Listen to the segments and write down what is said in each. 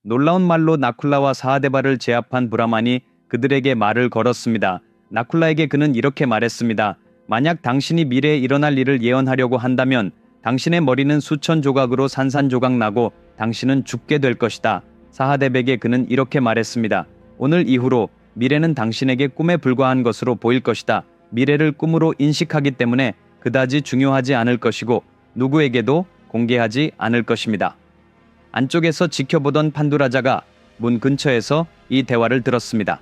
놀라운 말로 나쿨라와 사하데바를 제압한 브라만이 그들에게 말을 걸었습니다. 나쿨라에게 그는 이렇게 말했습니다. 만약 당신이 미래에 일어날 일을 예언하려고 한다면 당신의 머리는 수천 조각으로 산산조각 나고 당신은 죽게 될 것이다. 사하데백에 그는 이렇게 말했습니다. 오늘 이후로 미래는 당신에게 꿈에 불과한 것으로 보일 것이다. 미래를 꿈으로 인식하기 때문에 그다지 중요하지 않을 것이고 누구에게도 공개하지 않을 것입니다. 안쪽에서 지켜보던 판두라자가 문 근처에서 이 대화를 들었습니다.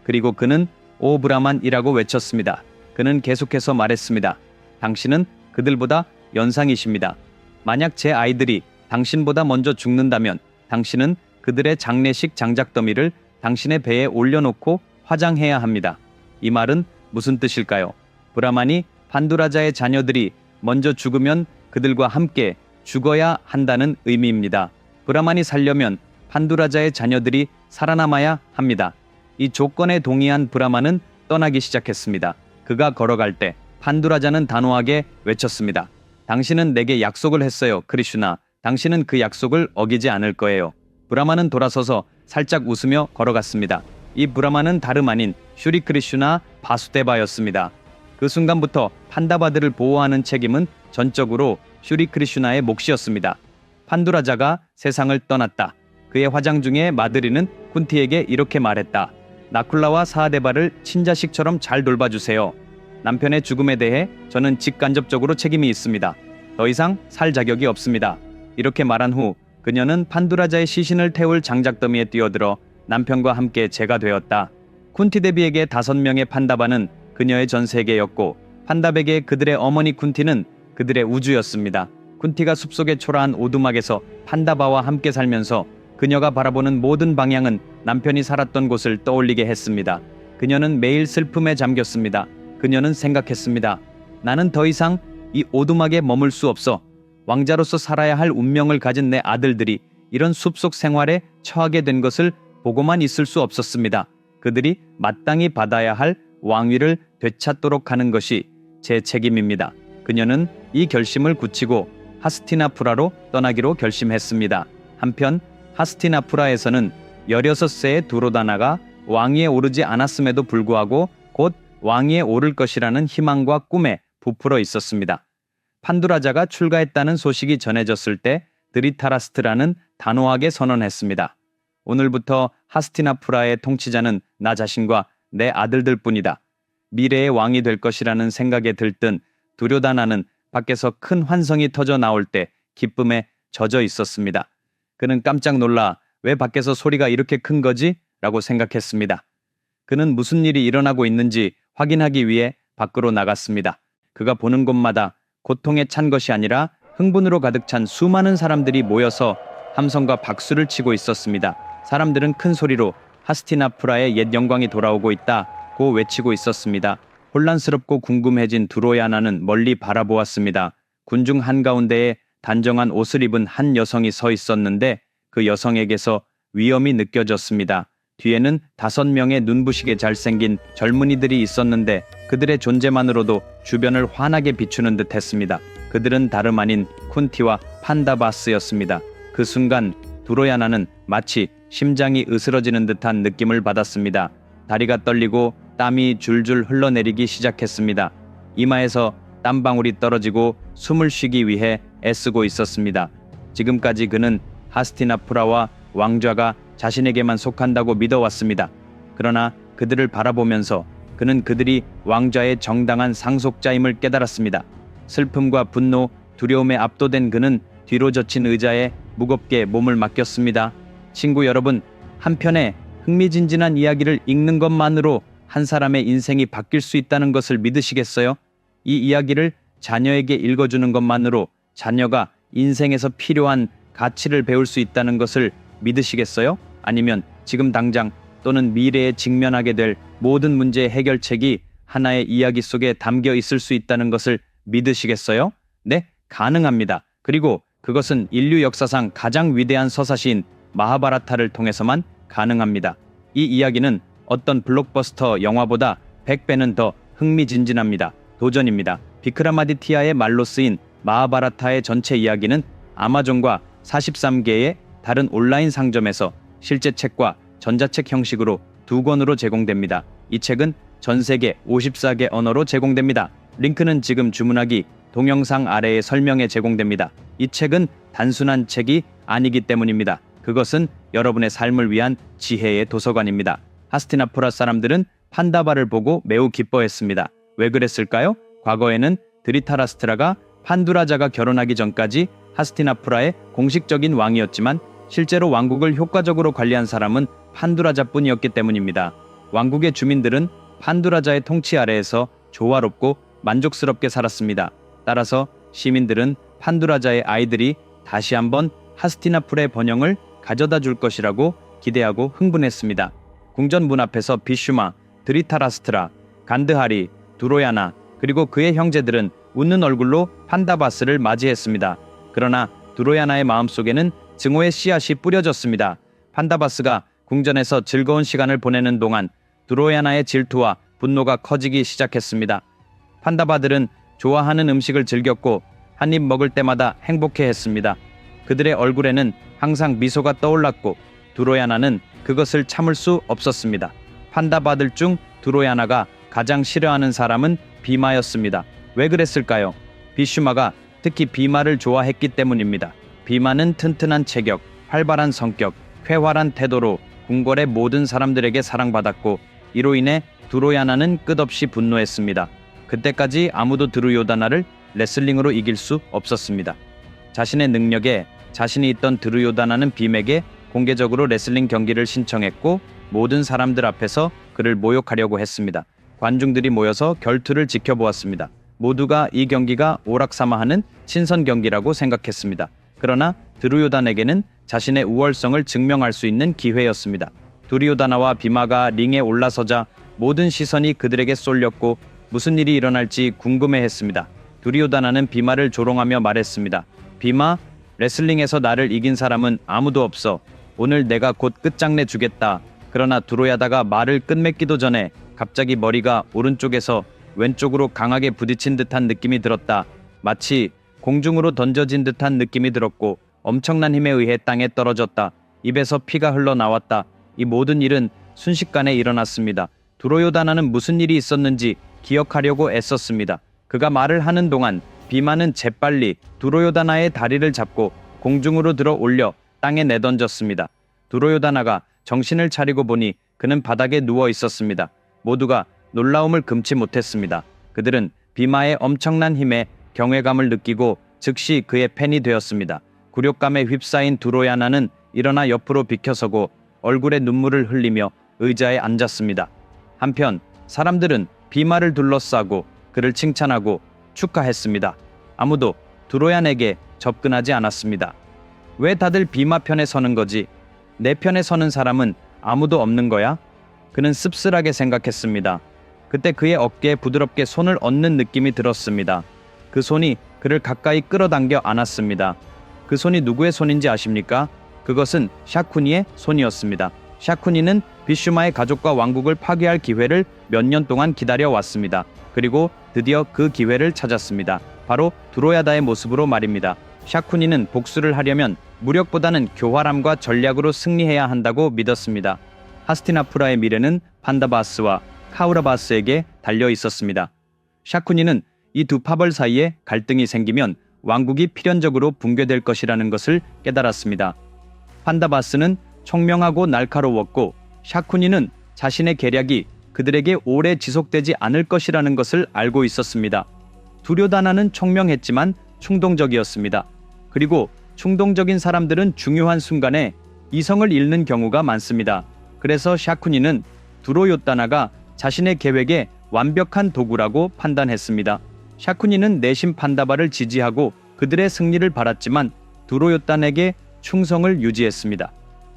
그리고 그는 오 브라만이라고 외쳤습니다. 그는 계속해서 말했습니다. 당신은 그들보다 연상이십니다. 만약 제 아이들이 당신보다 먼저 죽는다면 당신은 그들의 장례식 장작더미를 당신의 배에 올려놓고 화장해야 합니다. 이 말은 무슨 뜻일까요? 브라만이 판두라자의 자녀들이 먼저 죽으면 그들과 함께 죽어야 한다는 의미입니다. 브라만이 살려면 판두라자의 자녀들이 살아남아야 합니다. 이 조건에 동의한 브라만은 떠나기 시작했습니다. 그가 걸어갈 때 판두라자는 단호하게 외쳤습니다. 당신은 내게 약속을 했어요, 크리슈나. 당신은 그 약속을 어기지 않을 거예요. 브라만은 돌아서서 살짝 웃으며 걸어갔습니다. 이 브라만은 다름 아닌 슈리 크리슈나 바수데바였습니다. 그 순간부터 판다바들을 보호하는 책임은 전적으로 슈리 크리슈나의 몫이었습니다. 판두라자가 세상을 떠났다. 그의 화장 중에 마드리는 쿤티에게 이렇게 말했다. 나쿨라와 사하데바를 친자식처럼 잘 돌봐주세요. 남편의 죽음에 대해 저는 직간접적으로 책임이 있습니다. 더 이상 살 자격이 없습니다. 이렇게 말한 후 그녀는 판두라자의 시신을 태울 장작더미에 뛰어들어 남편과 함께 제가 되었다. 쿤티 데비에게 5명의 판다바는 그녀의 전 세계였고 판다백의 그들의 어머니 쿤티는 그들의 우주였습니다. 쿤티가 숲속의 초라한 오두막에서 판다바와 함께 살면서 그녀가 바라보는 모든 방향은 남편이 살았던 곳을 떠올리게 했습니다. 그녀는 매일 슬픔에 잠겼습니다. 그녀는 생각했습니다. 나는 더 이상 이 오두막에 머물 수 없어. 왕자로서 살아야 할 운명을 가진 내 아들들이 이런 숲속 생활에 처하게 된 것을 보고만 있을 수 없었습니다. 그들이 마땅히 받아야 할 왕위를 되찾도록 하는 것이 제 책임입니다. 그녀는 이 결심을 굳히고 하스티나푸라로 떠나기로 결심했습니다. 한편 하스티나푸라에서는 16세의 두로다나가 왕위에 오르지 않았음에도 불구하고 곧 왕위에 오를 것이라는 희망과 꿈에 부풀어 있었습니다. 판두라자가 출가했다는 소식이 전해졌을 때 드리타라스트라는 단호하게 선언했습니다. 오늘부터 하스티나푸라의 통치자는 나 자신과 내 아들들 뿐이다. 미래의 왕이 될 것이라는 생각에 들뜬 두료다나는 밖에서 큰 환성이 터져 나올 때 기쁨에 젖어 있었습니다. 그는 깜짝 놀라 왜 밖에서 소리가 이렇게 큰 거지? 라고 생각했습니다. 그는 무슨 일이 일어나고 있는지 확인하기 위해 밖으로 나갔습니다. 그가 보는 곳마다 고통에 찬 것이 아니라 흥분으로 가득 찬 수많은 사람들이 모여서 함성과 박수를 치고 있었습니다. 사람들은 큰 소리로 하스티나푸라의 옛 영광이 돌아오고 있다고 외치고 있었습니다. 혼란스럽고 궁금해진 두로야나는 멀리 바라보았습니다. 군중 한가운데에 단정한 옷을 입은 한 여성이 서 있었는데 그 여성에게서 위험이 느껴졌습니다. 뒤에는 5명의 눈부시게 잘생긴 젊은이들이 있었는데 그들의 존재만으로도 주변을 환하게 비추는 듯 했습니다. 그들은 다름 아닌 쿤티와 판다바스였습니다. 그 순간 두로야나는 마치 심장이 으스러지는 듯한 느낌을 받았습니다. 다리가 떨리고 땀이 줄줄 흘러내리기 시작했습니다. 이마에서 땀방울이 떨어지고 숨을 쉬기 위해 애쓰고 있었습니다. 지금까지 그는 하스티나푸라와 왕좌가 자신에게만 속한다고 믿어왔습니다. 그러나 그들을 바라보면서 그는 그들이 왕좌의 정당한 상속자임을 깨달았습니다. 슬픔과 분노, 두려움에 압도된 그는 뒤로 젖힌 의자에 무겁게 몸을 맡겼습니다. 친구 여러분, 한편의 흥미진진한 이야기를 읽는 것만으로 한 사람의 인생이 바뀔 수 있다는 것을 믿으시겠어요? 이 이야기를 자녀에게 읽어주는 것만으로 자녀가 인생에서 필요한 가치를 배울 수 있다는 것을 믿으시겠어요? 아니면 지금 당장 또는 미래에 직면하게 될 모든 문제의 해결책이 하나의 이야기 속에 담겨 있을 수 있다는 것을 믿으시겠어요? 네, 가능합니다. 그리고 그것은 인류 역사상 가장 위대한 서사시인 마하바라타를 통해서만 가능합니다. 이 이야기는 어떤 블록버스터 영화보다 100배는 더 흥미진진합니다. 도전입니다. 비크라마디티아의 말로 쓰인 마하바라타의 전체 이야기는 아마존과 43개의 다른 온라인 상점에서 실제 책과 전자책 형식으로 두 권으로 제공됩니다. 이 책은 전 세계 54개 언어로 제공됩니다. 링크는 지금 주문하기 동영상 아래의 설명에 제공됩니다. 이 책은 단순한 책이 아니기 때문입니다. 그것은 여러분의 삶을 위한 지혜의 도서관입니다. 하스티나푸라 사람들은 판다바를 보고 매우 기뻐했습니다. 왜 그랬을까요? 과거에는 드리타라스트라가 판두라자가 결혼하기 전까지 하스티나푸라의 공식적인 왕이었지만 실제로 왕국을 효과적으로 관리한 사람은 판두라자뿐이었기 때문입니다. 왕국의 주민들은 판두라자의 통치 아래에서 조화롭고 만족스럽게 살았습니다. 따라서 시민들은 판두라자의 아이들이 다시 한번 하스티나풀의 번영을 가져다 줄 것이라고 기대하고 흥분했습니다. 궁전 문 앞에서 비슈마, 드리타라스트라, 간드하리, 두로야나 그리고 그의 형제들은 웃는 얼굴로 판다바스를 맞이했습니다. 그러나 두로야나의 마음속에는 증오의 씨앗이 뿌려졌습니다. 판다바스가 궁전에서 즐거운 시간을 보내는 동안 두로야나의 질투와 분노가 커지기 시작했습니다. 판다바들은 좋아하는 음식을 즐겼고 한 입 먹을 때마다 행복해했습니다. 그들의 얼굴에는 항상 미소가 떠올랐고 두로야나는 그것을 참을 수 없었습니다. 판다바들 중 두로야나가 가장 싫어하는 사람은 비마였습니다. 왜 그랬을까요? 비슈마가 특히 비마를 좋아했기 때문입니다. 비마는 튼튼한 체격, 활발한 성격, 쾌활한 태도로 궁궐의 모든 사람들에게 사랑받았고 이로 인해 두로야나는 끝없이 분노했습니다. 그때까지 아무도 드루요다나를 레슬링으로 이길 수 없었습니다. 자신의 능력에 자신이 있던 드루요다나는 빔에게 공개적으로 레슬링 경기를 신청했고 모든 사람들 앞에서 그를 모욕하려고 했습니다. 관중들이 모여서 결투를 지켜보았습니다. 모두가 이 경기가 오락사마하는 친선 경기라고 생각했습니다. 그러나 드루요단에게는 자신의 우월성을 증명할 수 있는 기회였습니다. 두리요다나와 비마가 링에 올라서자 모든 시선이 그들에게 쏠렸고 무슨 일이 일어날지 궁금해했습니다. 두리요다나는 비마를 조롱하며 말했습니다. 비마, 레슬링에서 나를 이긴 사람은 아무도 없어. 오늘 내가 곧 끝장내 주겠다. 그러나 두로야다가 말을 끝맺기도 전에 갑자기 머리가 오른쪽에서 왼쪽으로 강하게 부딪힌 듯한 느낌이 들었다. 마치 공중으로 던져진 듯한 느낌이 들었고 엄청난 힘에 의해 땅에 떨어졌다. 입에서 피가 흘러나왔다. 이 모든 일은 순식간에 일어났습니다. 두로요다나는 무슨 일이 있었는지 기억하려고 애썼습니다. 그가 말을 하는 동안 비마는 재빨리 두로요다나의 다리를 잡고 공중으로 들어 올려 땅에 내던졌습니다. 두로요다나가 정신을 차리고 보니 그는 바닥에 누워 있었습니다. 모두가 놀라움을 금치 못했습니다. 그들은 비마의 엄청난 힘에 경외감을 느끼고 즉시 그의 팬이 되었습니다. 굴욕감에 휩싸인 두로야나는 일어나 옆으로 비켜서고 얼굴에 눈물을 흘리며 의자에 앉았습니다. 한편 사람들은 비마를 둘러싸고 그를 칭찬하고 축하했습니다. 아무도 두로얀에게 접근하지 않았습니다. 왜 다들 비마 편에 서는 거지? 내 편에 서는 사람은 아무도 없는 거야? 그는 씁쓸하게 생각했습니다. 그때 그의 어깨에 부드럽게 손을 얹는 느낌이 들었습니다. 그 손이 그를 가까이 끌어당겨 안았습니다. 그 손이 누구의 손인지 아십니까? 그것은 샤쿠니의 손이었습니다. 샤쿠니는 비슈마의 가족과 왕국을 파괴할 기회를 몇 년 동안 기다려왔습니다. 그리고 드디어 그 기회를 찾았습니다. 바로 두로야다의 모습으로 말입니다. 샤쿠니는 복수를 하려면 무력보다는 교활함과 전략으로 승리해야 한다고 믿었습니다. 하스티나푸라의 미래는 판다바스와 카우라바스에게 달려 있었습니다. 샤쿠니는 이 두 파벌 사이에 갈등이 생기면 왕국이 필연적으로 붕괴될 것이라는 것을 깨달았습니다. 판다바스는 총명하고 날카로웠고 샤쿠니는 자신의 계략이 그들에게 오래 지속되지 않을 것이라는 것을 알고 있었습니다. 두료다나는 총명했지만 충동적이었습니다. 그리고 충동적인 사람들은 중요한 순간에 이성을 잃는 경우가 많습니다. 그래서 샤쿠니는 두로요다나가 자신의 계획의 완벽한 도구라고 판단했습니다. 샤쿠니는 내심 판다바를 지지하고 그들의 승리를 바랐지만 두로요단에게 충성을 유지했습니다.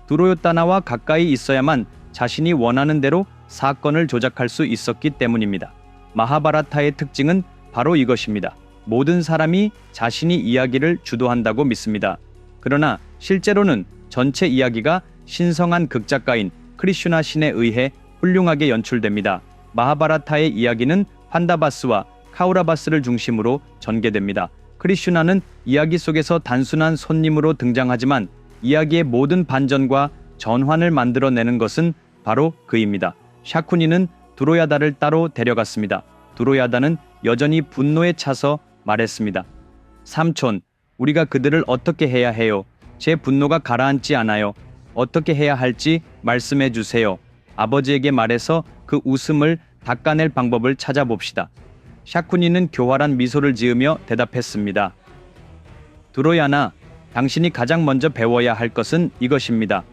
두로요다나와 가까이 있어야만 자신이 원하는 대로 사건을 조작할 수 있었기 때문입니다. 마하바라타의 특징은 바로 이것입니다. 모든 사람이 자신이 이야기를 주도한다고 믿습니다. 그러나 실제로는 전체 이야기가 신성한 극작가인 크리슈나 신에 의해 훌륭하게 연출됩니다. 마하바라타의 이야기는 판다바스와 카우라바스를 중심으로 전개됩니다. 크리슈나는 이야기 속에서 단순한 손님으로 등장하지만 이야기의 모든 반전과 전환을 만들어내는 것은 바로 그입니다. 샤쿠니는 두로야다를 따로 데려갔습니다. 두로야다는 여전히 분노에 차서 말했습니다. 삼촌, 우리가 그들을 어떻게 해야 해요? 제 분노가 가라앉지 않아요. 어떻게 해야 할지 말씀해 주세요. 아버지에게 말해서 그 웃음을 닦아낼 방법을 찾아봅시다. 샤쿠니는 교활한 미소를 지으며 대답했습니다. 두로야나, 당신이 가장 먼저 배워야 할 것은 이것입니다.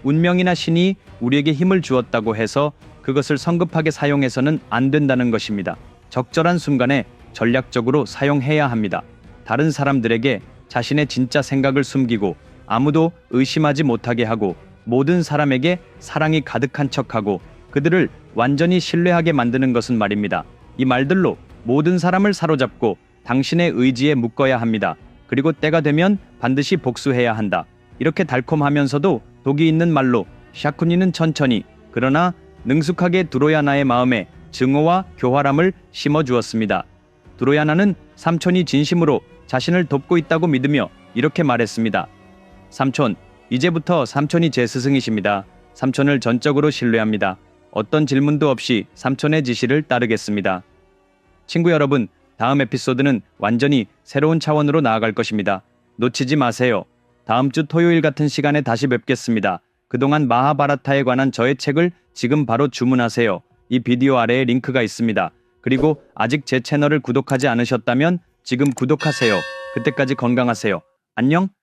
운명이나 신이 우리에게 힘을 주었다고 해서 그것을 성급하게 사용해서는 안 된다는 것입니다. 적절한 순간에 전략적으로 사용해야 합니다. 다른 사람들에게 자신의 진짜 생각을 숨기고 아무도 의심하지 못하게 하고 모든 사람에게 사랑이 가득한 척하고 그들을 완전히 신뢰하게 만드는 것은 말입니다. 이 말들로 모든 사람을 사로잡고 당신의 의지에 묶어야 합니다. 그리고 때가 되면 반드시 복수해야 한다. 이렇게 달콤하면서도 독이 있는 말로 샤쿠니는 천천히 그러나 능숙하게 두로야나의 마음에 증오와 교활함을 심어주었습니다. 두로야나는 삼촌이 진심으로 자신을 돕고 있다고 믿으며 이렇게 말했습니다. 삼촌, 이제부터 삼촌이 제 스승이십니다. 삼촌을 전적으로 신뢰합니다. 어떤 질문도 없이 삼촌의 지시를 따르겠습니다. 친구 여러분, 다음 에피소드는 완전히 새로운 차원으로 나아갈 것입니다. 놓치지 마세요. 다음 주 토요일 같은 시간에 다시 뵙겠습니다. 그동안 마하바라타에 관한 저의 책을 지금 바로 주문하세요. 이 비디오 아래에 링크가 있습니다. 그리고 아직 제 채널을 구독하지 않으셨다면 지금 구독하세요. 그때까지 건강하세요. 안녕.